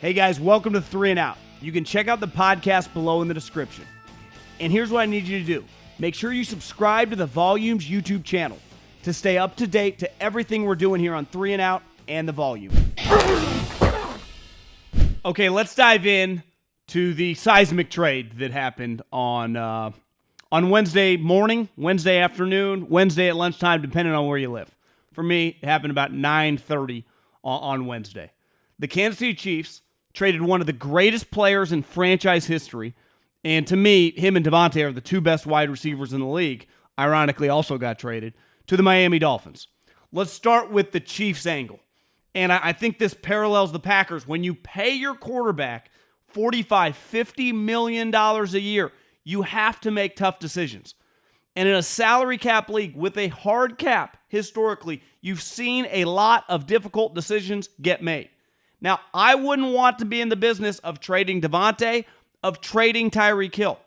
Hey guys, welcome to 3 and Out. You can check out the podcast below in the description. And here's what I need you to do. Make sure you subscribe to the Volumes YouTube channel to stay up to date to everything we're doing here on 3 and Out and the Volume. Okay, let's dive in to the seismic trade that happened on Wednesday morning, Wednesday afternoon, Wednesday at lunchtime, depending on where you live. For me, it happened about 9:30 on Wednesday. The Kansas City Chiefs traded one of the greatest players in franchise history, and to me, him and Davante are the two best wide receivers in the league, ironically also got traded, to the Miami Dolphins. Let's start with the Chiefs angle. And I think this parallels the Packers. When you pay your quarterback $45, $50 million a year, you have to make tough decisions. And in a salary cap league with a hard cap, historically, you've seen a lot of difficult decisions get made. Now, I wouldn't want to be in the business of trading Davante, of trading Tyreek Hill.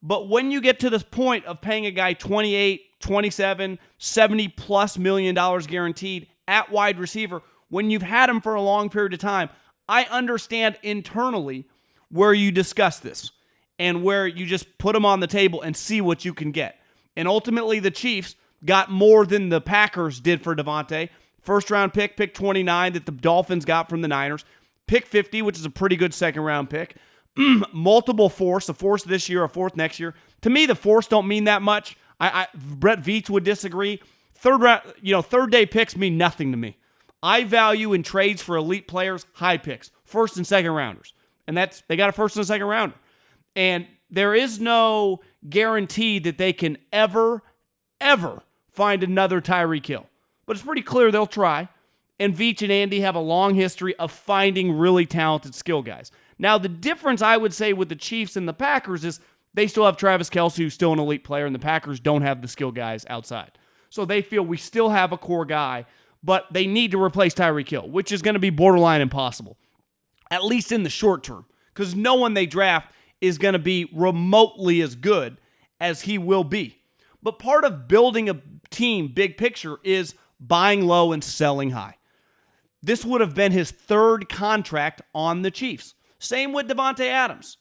But when you get to this point of paying a guy $28, $27, $70+ million guaranteed at wide receiver, when you've had him for a long period of time, I understand internally where you discuss this and where you just put him on the table and see what you can get. And ultimately, the Chiefs got more than the Packers did for Davante. First-round pick 29 that the Dolphins got from the Niners. Pick 50, which is a pretty good second-round pick. Multiple fourths, a fourth this year, a fourth next year. To me, the fourths don't mean that much. Brett Veach would disagree. Third-day picks mean nothing to me. I value in trades for elite players high picks, first and second rounders. And they got a first and a second rounder. And there is no guarantee that they can ever find another Tyreek Hill. But it's pretty clear they'll try. And Veach and Andy have a long history of finding really talented skill guys. Now, the difference I would say with the Chiefs and the Packers is they still have Travis Kelce, who's still an elite player, and the Packers don't have the skill guys outside. So they feel we still have a core guy, but they need to replace Tyreek Hill, which is going to be borderline impossible, at least in the short term, because no one they draft is going to be remotely as good as he will be. But part of building a team, big picture, is buying low and selling high. This would have been his third contract on the Chiefs. Same with Davante Adams.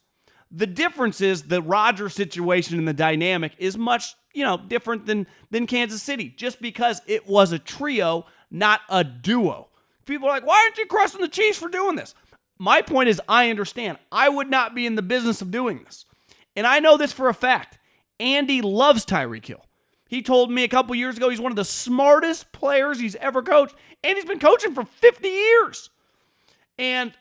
The difference is the Rodgers situation and the dynamic is much, different than Kansas City, just because it was a trio, not a duo. People are like, why aren't you crushing the Chiefs for doing this? My point is, I understand. I would not be in the business of doing this. And I know this for a fact. Andy loves Tyreek Hill. He told me a couple years ago he's one of the smartest players he's ever coached, and he's been coaching for 50 years. And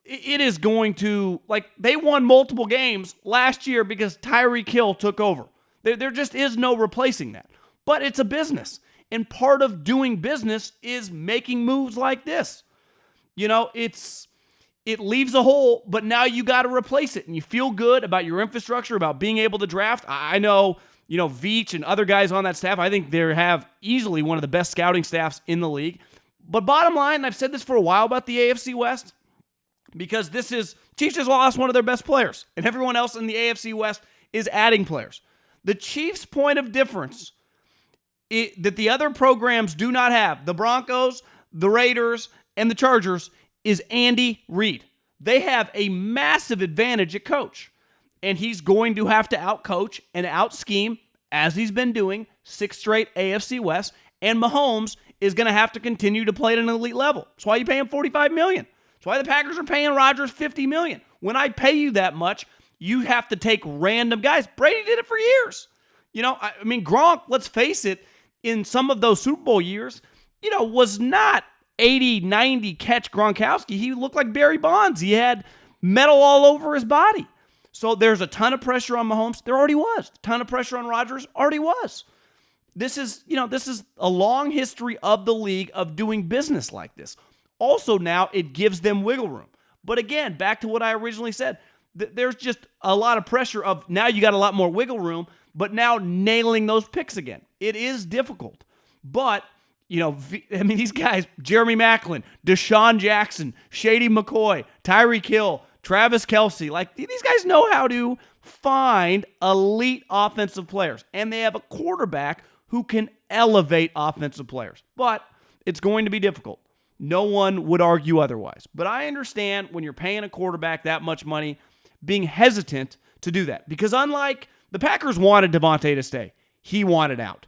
it is going to, they won multiple games last year because Tyreek Hill took over. There just is no replacing that. But it's a business. And part of doing business is making moves like this. It leaves a hole, but now you got to replace it. And you feel good about your infrastructure, about being able to draft. I know, Veach and other guys on that staff, I think they have easily one of the best scouting staffs in the league. But bottom line, and I've said this for a while about the AFC West, because Chiefs just lost one of their best players, and everyone else in the AFC West is adding players. The Chiefs' point of difference that the other programs do not have, the Broncos, the Raiders, and the Chargers, is Andy Reid. They have a massive advantage at coach, and he's going to have to outcoach and out-scheme, as he's been doing, 6 straight AFC West, and Mahomes is going to have to continue to play at an elite level. That's why you pay him $45 million. That's why the Packers are paying Rodgers $50 million. When I pay you that much, you have to take random guys. Brady did it for years. Gronk, let's face it, in some of those Super Bowl years, was not 80, 90 catch Gronkowski. He looked like Barry Bonds. He had metal all over his body. So there's a ton of pressure on Mahomes. There already was. A ton of pressure on Rodgers. Already was. This is a long history of the league of doing business like this. Also now it gives them wiggle room. But again, back to what I originally said, there's just a lot of pressure of now you got a lot more wiggle room, but now nailing those picks again. It is difficult. But these guys, Jeremy Maclin, Deshaun Jackson, Shady McCoy, Tyreek Hill, Travis Kelce, these guys know how to find elite offensive players. And they have a quarterback who can elevate offensive players. But it's going to be difficult. No one would argue otherwise. But I understand when you're paying a quarterback that much money, being hesitant to do that. Because unlike the Packers wanted Devontae to stay, he wanted out.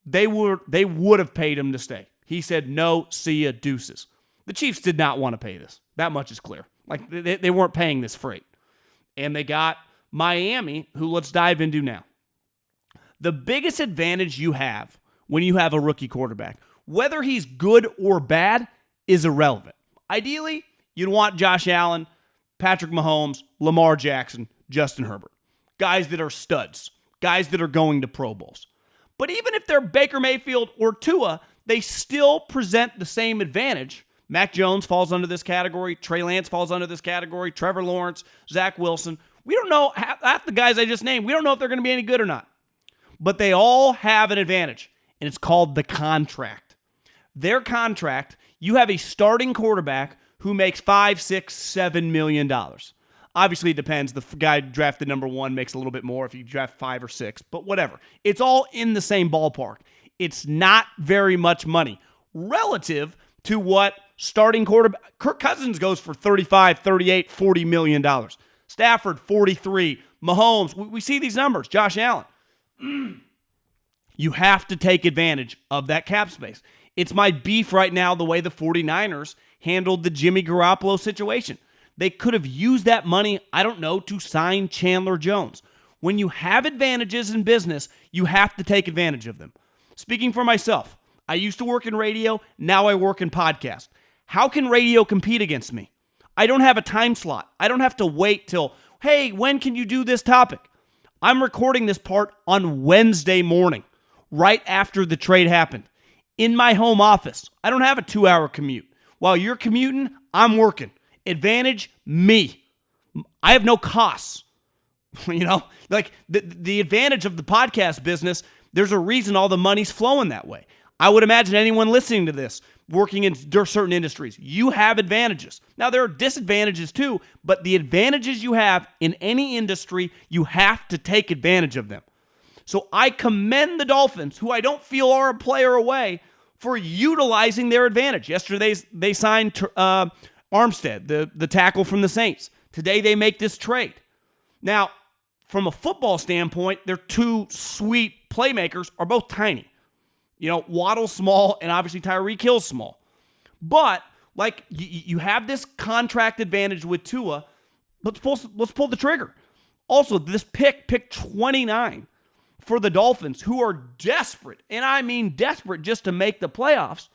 They would have paid him to stay. He said, no, see ya, deuces. The Chiefs did not want to pay this. That much is clear. Like, they weren't paying this freight. And they got Miami, who let's dive into now. The biggest advantage you have when you have a rookie quarterback, whether he's good or bad, is irrelevant. Ideally, you'd want Josh Allen, Patrick Mahomes, Lamar Jackson, Justin Herbert. Guys that are studs. Guys that are going to Pro Bowls. But even if they're Baker Mayfield or Tua, they still present the same advantage. Mac Jones falls under this category. Trey Lance falls under this category. Trevor Lawrence, Zach Wilson. We don't know, half the guys I just named, we don't know if they're going to be any good or not. But they all have an advantage, and it's called the contract. Their contract, you have a starting quarterback who makes $5, $6, $7 million. Obviously, it depends. The guy drafted number 1 makes a little bit more if you draft 5 or 6, but whatever. It's all in the same ballpark. It's not very much money relative to what starting quarterback. Kirk Cousins goes for $35, $38, $40 million. Stafford, 43. Mahomes, we see these numbers. Josh Allen. You have to take advantage of that cap space. It's my beef right now the way the 49ers handled the Jimmy Garoppolo situation. They could have used that money, I don't know, to sign Chandler Jones. When you have advantages in business, you have to take advantage of them. Speaking for myself, I used to work in radio, now I work in podcast. How can radio compete against me? I don't have a time slot. I don't have to wait till, hey, when can you do this topic? I'm recording this part on Wednesday morning, right after the trade happened, in my home office. I don't have a 2-hour commute. While you're commuting, I'm working. Advantage, me. I have no costs. Like the advantage of the podcast business, there's a reason all the money's flowing that way. I would imagine anyone listening to this, working in certain industries, you have advantages. Now, there are disadvantages too, but the advantages you have in any industry, you have to take advantage of them. So I commend the Dolphins, who I don't feel are a player away, for utilizing their advantage. Yesterday, they signed Armstead, the tackle from the Saints. Today, they make this trade. Now, from a football standpoint, their 2 sweet playmakers are both tiny. Waddle's small, and obviously Tyreek Hill's small. But, like, you have this contract advantage with Tua. Let's pull the trigger. Also, this pick 29 for the Dolphins, who are desperate, and I mean desperate just to make the playoffs.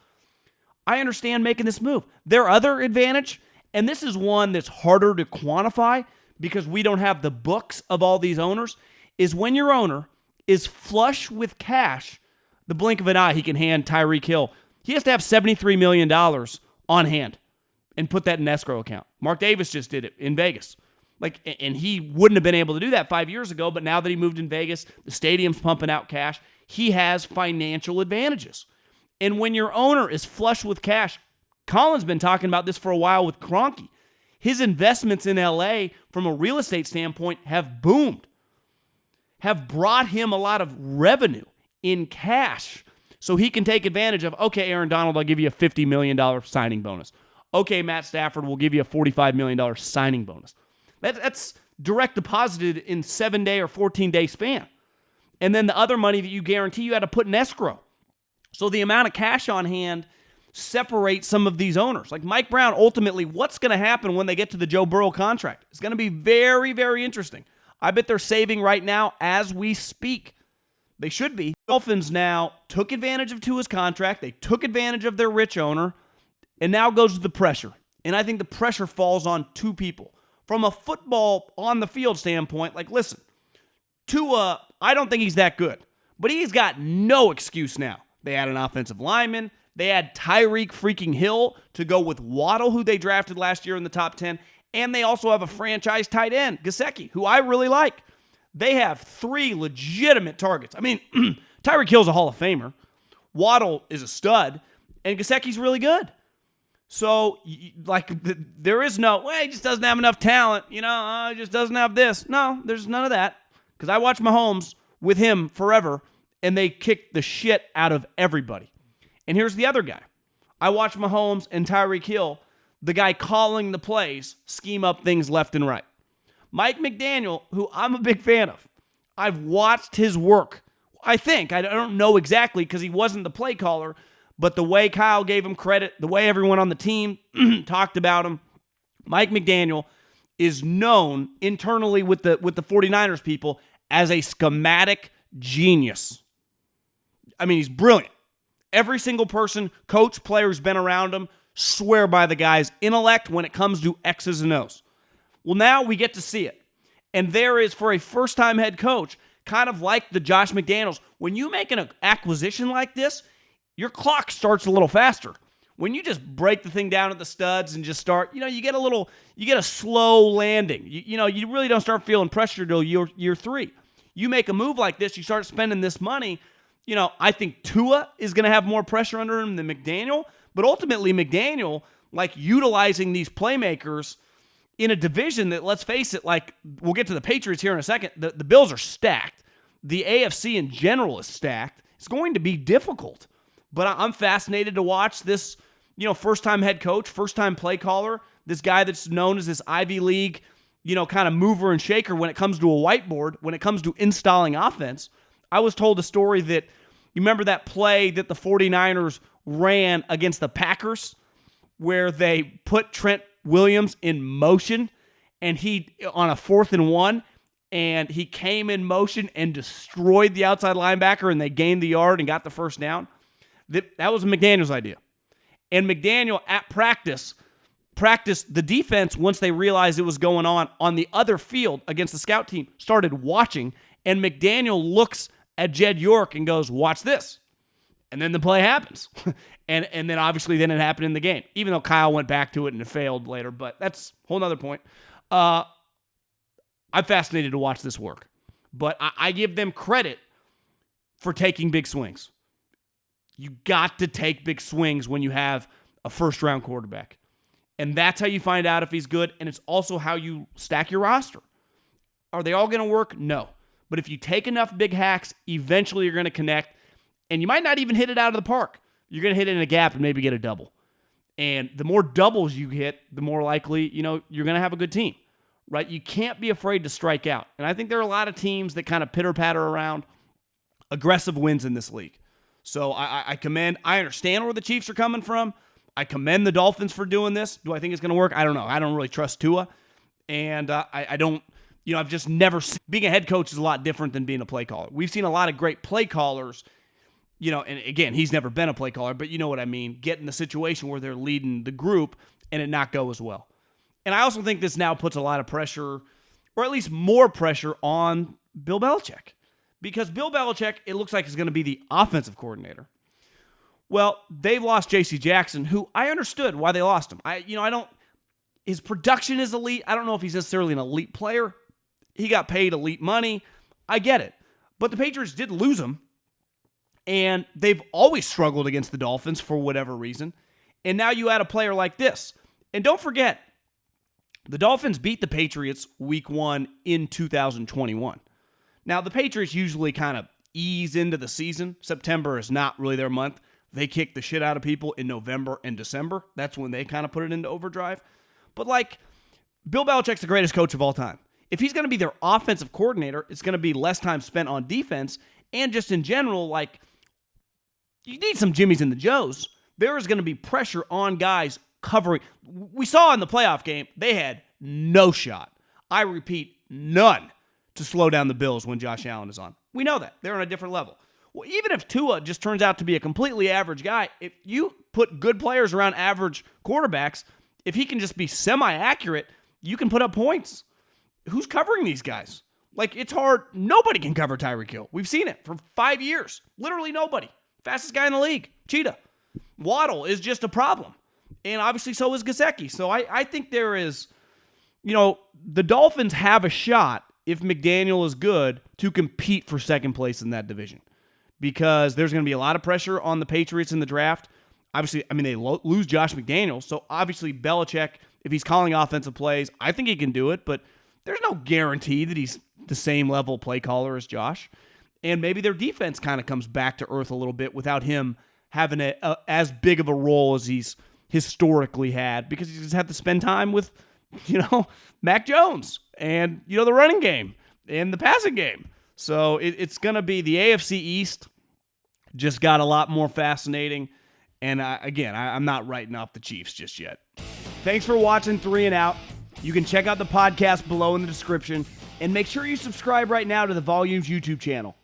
I understand making this move. Their other advantage, and this is one that's harder to quantify because we don't have the books of all these owners, is when your owner is flush with cash, the blink of an eye, he can hand Tyreek Hill. He has to have $73 million on hand and put that in escrow account. Mark Davis just did it in Vegas. And he wouldn't have been able to do that 5 years ago, but now that he moved in Vegas, the stadium's pumping out cash. He has financial advantages. And when your owner is flush with cash, Colin's been talking about this for a while with Kroenke. His investments in LA from a real estate standpoint have boomed, have brought him a lot of revenue in cash. So he can take advantage of, okay, Aaron Donald, I'll give you a $50 million signing bonus. Okay, Matt Stafford, we'll give you a $45 million signing bonus. That's direct deposited in 7-day or 14-day span. And then the other money that you guarantee you had to put in escrow. So the amount of cash on hand separates some of these owners. Like Mike Brown, ultimately, what's going to happen when they get to the Joe Burrow contract? It's going to be very, very interesting. I bet they're saving right now as we speak. They should be. Dolphins now took advantage of Tua's contract. They took advantage of their rich owner. And now goes to the pressure. And I think the pressure falls on 2 people. From a football on the field standpoint, like, listen, Tua, I don't think he's that good. But he's got no excuse now. They had an offensive lineman. They had Tyreek freaking Hill to go with Waddle, who they drafted last year in the top 10. And they also have a franchise tight end, Gesicki, who I really like. They have 3 legitimate targets. I mean, Tyreek Hill's a Hall of Famer. Waddle is a stud. And Gesicki's really good. So, there is no, well, he just doesn't have enough talent. He just doesn't have this. No, there's none of that. Because I watched Mahomes with him forever, and they kicked the shit out of everybody. And here's the other guy. I watch Mahomes and Tyreek Hill, the guy calling the plays, scheme up things left and right. Mike McDaniel, who I'm a big fan of, I've watched his work. I don't know exactly because he wasn't the play caller, but the way Kyle gave him credit, the way everyone on the team talked about him, Mike McDaniel is known internally with the 49ers people as a schematic genius. I mean, he's brilliant. Every single person, coach, player who's been around him, swear by the guy's intellect when it comes to X's and O's. Well, now we get to see it. And there is, for a first-time head coach, kind of like the Josh McDaniels, when you make an acquisition like this, your clock starts a little faster. When you just break the thing down at the studs and just start, you get a slow landing. You really don't start feeling pressure till year 3. You make a move like this, you start spending this money. I think Tua is going to have more pressure under him than McDaniel, but ultimately McDaniel, utilizing these playmakers in a division that, let's face it, we'll get to the Patriots here in a second, the Bills are stacked. The AFC in general is stacked. It's going to be difficult, but I'm fascinated to watch this, first-time head coach, first-time play caller, this guy that's known as this Ivy League, kind of mover and shaker when it comes to a whiteboard, when it comes to installing offense. I was told a story that, you remember that play that the 49ers ran against the Packers where they put Trent Williams in motion and he, on a 4th and 1, and he came in motion and destroyed the outside linebacker and they gained the yard and got the first down? That was McDaniel's idea. And McDaniel at practiced the defense once they realized it was going on the other field against the scout team, started watching, and McDaniel looks at Jed York and goes, watch this. And then the play happens. and then obviously then it happened in the game, even though Kyle went back to it and it failed later. But that's a whole other point. I'm fascinated to watch this work. But I give them credit for taking big swings. You got to take big swings when you have a first-round quarterback. And that's how you find out if he's good, and it's also how you stack your roster. Are they all going to work? No. But if you take enough big hacks, eventually you're going to connect, and you might not even hit it out of the park. You're going to hit it in a gap and maybe get a double. And the more doubles you hit, the more likely, you're going to have a good team, right? You can't be afraid to strike out. And I think there are a lot of teams that kind of pitter-patter around aggressive wins in this league. So I understand where the Chiefs are coming from. I commend the Dolphins for doing this. Do I think it's going to work? I don't know. I don't really trust Tua. And I don't, I've just never seen, being a head coach is a lot different than being a play caller. We've seen a lot of great play callers, and again, he's never been a play caller, but you know what I mean, get in the situation where they're leading the group and it not go as well. And I also think this now puts a lot of pressure, or at least more pressure, on Bill Belichick. Because Bill Belichick, it looks like, is going to be the offensive coordinator. Well, they've lost J.C. Jackson, who I understood why they lost him. His production is elite. I don't know if he's necessarily an elite player. He got paid elite money. I get it. But the Patriots did lose him, and they've always struggled against the Dolphins for whatever reason. And now you add a player like this. And don't forget, the Dolphins beat the Patriots week 1 in 2021. Now, the Patriots usually kind of ease into the season. September is not really their month. They kick the shit out of people in November and December. That's when they kind of put it into overdrive. But Bill Belichick's the greatest coach of all time. If he's going to be their offensive coordinator, it's going to be less time spent on defense. And just in general, you need some Jimmies and the Joes. There is going to be pressure on guys covering. We saw in the playoff game, they had no shot. I repeat, none to slow down the Bills when Josh Allen is on. We know that. They're on a different level. Well, even if Tua just turns out to be a completely average guy, if you put good players around average quarterbacks, if he can just be semi-accurate, you can put up points. Who's covering these guys? It's hard. Nobody can cover Tyreek Hill. We've seen it for 5 years. Literally nobody. Fastest guy in the league. Cheetah. Waddle is just a problem. And obviously so is Gesicki. So I think there is, the Dolphins have a shot, if McDaniel is good, to compete for second place in that division. Because there's going to be a lot of pressure on the Patriots in the draft. Obviously, they lose Josh McDaniels, so obviously Belichick, if he's calling offensive plays, I think he can do it, but there's no guarantee that he's the same level play caller as Josh. And maybe their defense kind of comes back to earth a little bit without him having as big of a role as he's historically had, because he just had to spend time with, Mac Jones and, the running game and the passing game. So it's going to be the AFC East just got a lot more fascinating. And I'm not writing off the Chiefs just yet. Thanks for watching 3 and Out. You can check out the podcast below in the description. And make sure you subscribe right now to the Volumes YouTube channel.